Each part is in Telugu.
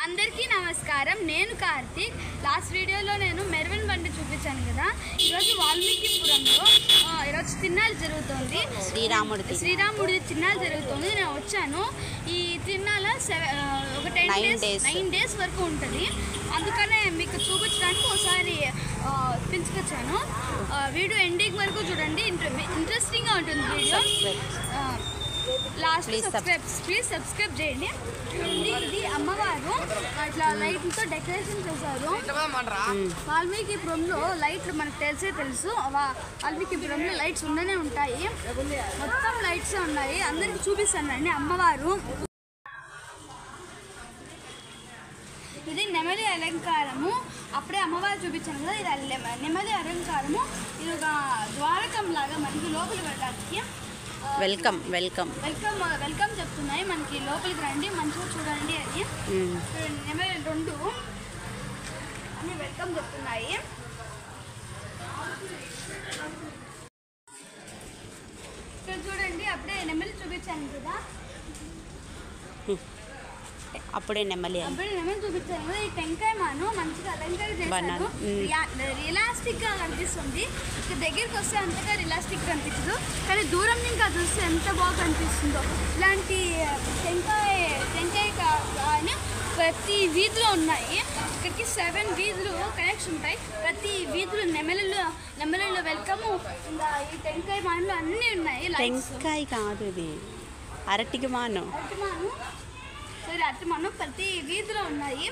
అందరికీ నమస్కారం. నేను కార్తీక్. లాస్ట్ వీడియోలో నేను మెరవన్ బండి చూపించాను కదా. ఈరోజు వాల్మీకిపురంలో ఈరోజు తిరునాళ్ళు జరుగుతుంది. శ్రీరాముడి తిరునాళ్ళు జరుగుతుంది. నేను వచ్చాను. ఈ తిరునాళ్ళ ఒక 9 days వరకు ఉంటుంది. అందుకనే మీకు చూపించడానికి ఒకసారి పిలుచుకొచ్చాను. వీడియో ఎండింగ్ వరకు చూడండి, ఇంట్రెస్టింగ్గా ఉంటుంది వీడియో. లాస్ట్ ప్లీజ్ సబ్స్క్రైబ్ చేయండి. ఇది అమ్మవారు అట్లా లైట్లతో డెకరేషన్ చేశారు. వాల్మీకిపురంలో లైట్లు మనకు తెలుసు. వాల్మీకిపురంలో లైట్స్ ఉండనే ఉంటాయి. మొత్తం లైట్స్ ఉన్నాయి. అందరికి చూపిస్తానండి. అమ్మవారు ఇది నెమలి అలంకారము. అప్పుడే అమ్మవారు చూపించాను కదా, ఇది నెమలి అలంకారము. ఇది ఒక ద్వారకం లాగా మనకి లోపలికి వెళ్ళడానికి. వెల్కమ్ చెప్తున్నాయి. మనకి లోపలికి రండి, మంచిగా చూడండి అని. నెమలి 2 అని వెల్కమ్ చెప్తున్నాయి. ఇక్కడ చూడండి, అప్పుడే నెమలి చూపించాను కదా, అప్పుడే నెమలి చూపించాను కదా. ఈ టెంకాయ మాను మంచిగా అలంకారం చేశాను. రిలాస్టిక్ గా కనిపిస్తుంది. ఇక్కడ దగ్గరికి వస్తే అంతగా రిలాస్టిక్ కనిపించదు, కానీ దూరం ఇంకా చూస్తే ఎంత బాగా కనిపిస్తుందో. ఇలాంటి టెంకాయ కానీ ప్రతి వీధిలో ఉన్నాయి. ఇక్కడికి 7 వీధులు కనెక్షన్ ఉంటాయి. ప్రతి వీధులు నెమలిలో వెల్కమ్. ఇంకా ఈ టెంకాయ మానులు అన్నీ ఉన్నాయి. టెంకాయ కాదు, ఇది అరటికి మాను. సరే, అరటిమాను ప్రతి వీధిలో ఉన్నాయి.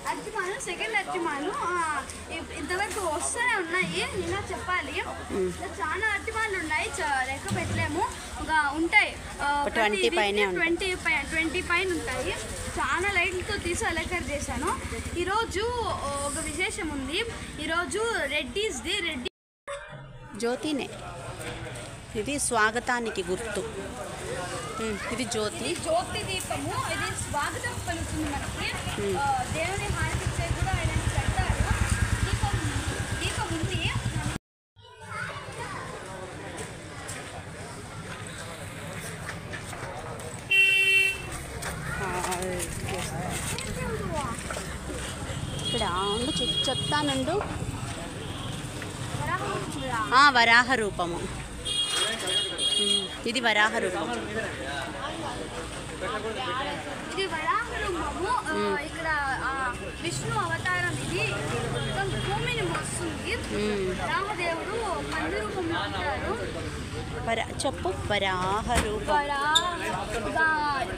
అరటిమాను సెకండ్ అరటిమాను ఇంతవరకు వస్తూనే ఉన్నాయి. ఇలా చెప్పాలి, చాలా అరటిమాన్లు ఉన్నాయి. లెక్క పెట్టలేము. ఉంటాయి 20 పైన ఉంటాయి. చాలా లైట్లతో తీసి అలంకరణ చేశాను. ఈరోజు ఒక విశేషం ఉంది. ఈరోజు రెడ్డి జ్యోతినే. ఇది స్వాగతానికి గుర్తు. ఇది జ్యోతి దీపము. ఇది స్వాగతం పలుకుతుంది మనకి. దేవుని హారతి కూడా ఆయన పెడతారు. దీపం ఉంది. ఇక్కడ చెప్తానుండు. వరాహ రూపము. ఇది వరాహ రూపము. ఇక్కడ విష్ణు అవతారం. ఇది మొత్తం భూమిని మోస్తుంది. రామదేవుడు పంది రూపంలో ఉంటారు. చెప్పు. వరాహ రూపం.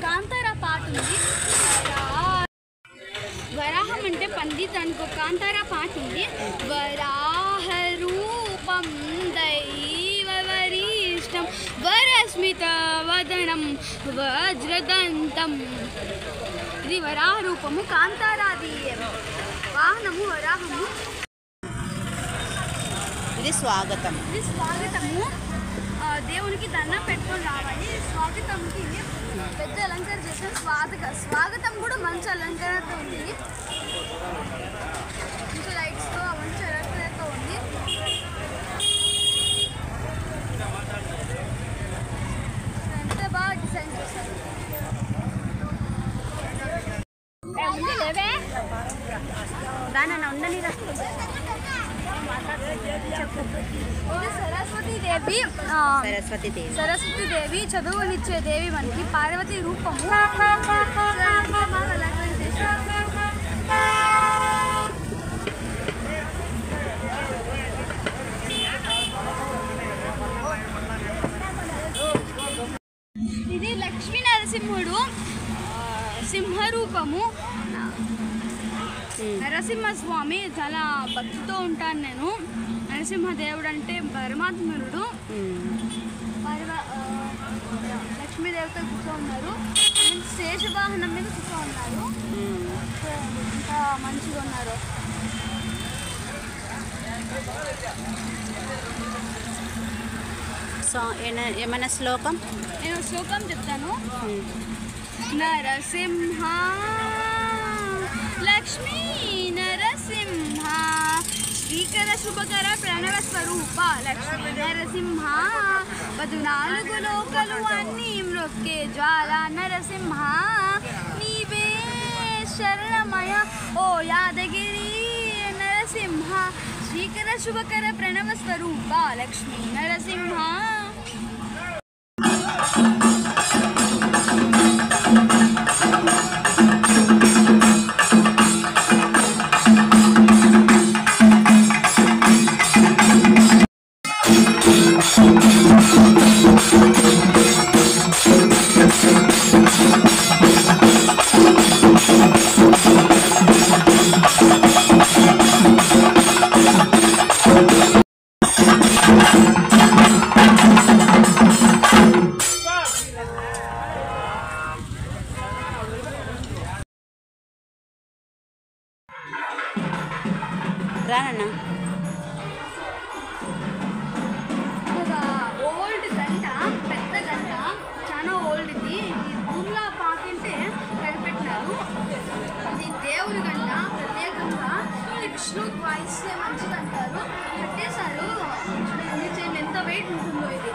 కాంతారా పాట ఉంది. వరాహం అంటే పంది, దానికి ఒక కాంతారా పాట ఉంది. వరాహ రూపం దైవవరిష్టం వరస్మిత వదనం వజ్రదంతం. ఇది వరాహ రూపము. కాంతారాది వాహనము వరాహము. ఇది స్వాగతము. దేవునికి దండం పెట్టుకొని రావాలి. స్వాగతంకి పెద్ద అలంకారం చేసిన స్వాగతం కూడా మంచి అలంకరణతో ఉంది. మంచి లైట్స్తో మంచి అలంకరణతో ఉంది. ఎంత బాగా డిజైన్ చేశారు. దాని ఉండని సరస్వతి దేవి చదువునిచ్చే దేవి. మనకి పార్వతి రూపము. ఇది లక్ష్మీ నరసింహుడు సింహరూపము. నరసింహస్వామి చాలా భక్తితో ఉంటాను నేను. నరసింహదేవుడు అంటే పరమాత్ముడు. లక్ష్మీదేవితో కూర్చో ఉన్నారు. శేషవాహనం మీద కూర్చో ఉన్నారు. ఇంకా మంచిగా ఉన్నారు. ఏమైనా శ్లోకం? నేను శ్లోకం చెప్తాను. నరసింహ లక్ష్మీ నరసింహ శ్రీకర శుభకర ప్రణవ స్వరూప లక్ష్మీ నరసింహ 14 లోకలు అన్నీ మ్రొక్కే జ్వాల నరసింహ నీవే శరణమయ ఓ యాదగిరి నరసింహ శ్రీకర శుభకర ప్రణవ స్వరూప లక్ష్మీ నరసింహ. రానన్నా ఓల్డ్ గంట, పెద్ద గంట, చాలా ఓల్డ్. ఇది భూమిలో పాకింటే కనిపెట్టినారు. ఇది దేవుడి గంట, ప్రత్యేకంగా ఇది విష్ణువుకి వాయిస్తే మంచిది అంటారు. కట్టేశారు. ఎంత వెయిట్ ఉంటుందో ఇది.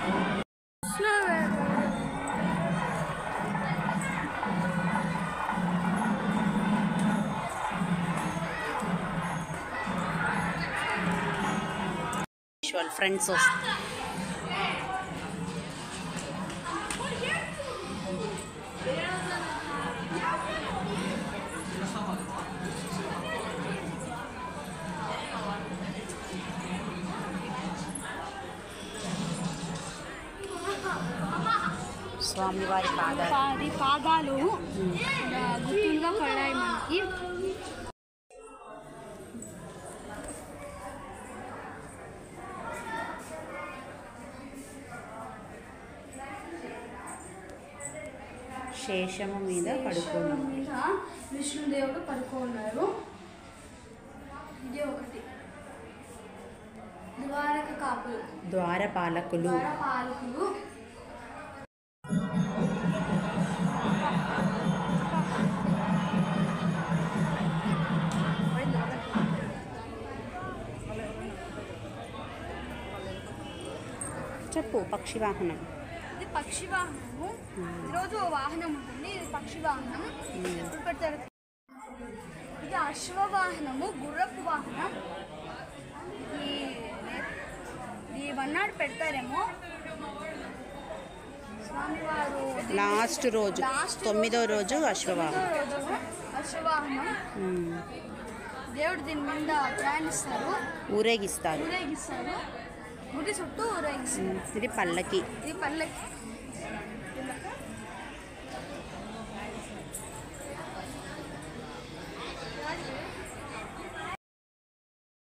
వాళ్ళ ఫ్రెండ్స్ వస్తారు. స్వామివారి పాదాలు గుర్తులుగా పడ్డాయి మనకి. శేషము మీద పడుకున్నారు. విష్ణుదేవుడు పడుకున్నారు. ఇది ఒకటి ద్వారపాలకులు. చెప్పు. పక్షి వాహనం. ఇది పక్షి వాహనము. ఈరోజు వాహనం ఉంటుంది. ఇది పక్షి వాహనం. ఎప్పుడు పెడతారు? ఇది అశ్వవాహనము, గుర్రపు వాహనం. ఈ వన్నాడు పెడతారేమో స్వామివారు. లాస్ట్ రోజు 9వ రోజు అశ్వవాహనం. దేవుడు దీని మీద ప్రయాణిస్తారు, ఊరేగిస్తారు. గుడి చుట్టూ ఊరేగిస్తారు. ఇది పల్లకి. ఇది పల్లకి.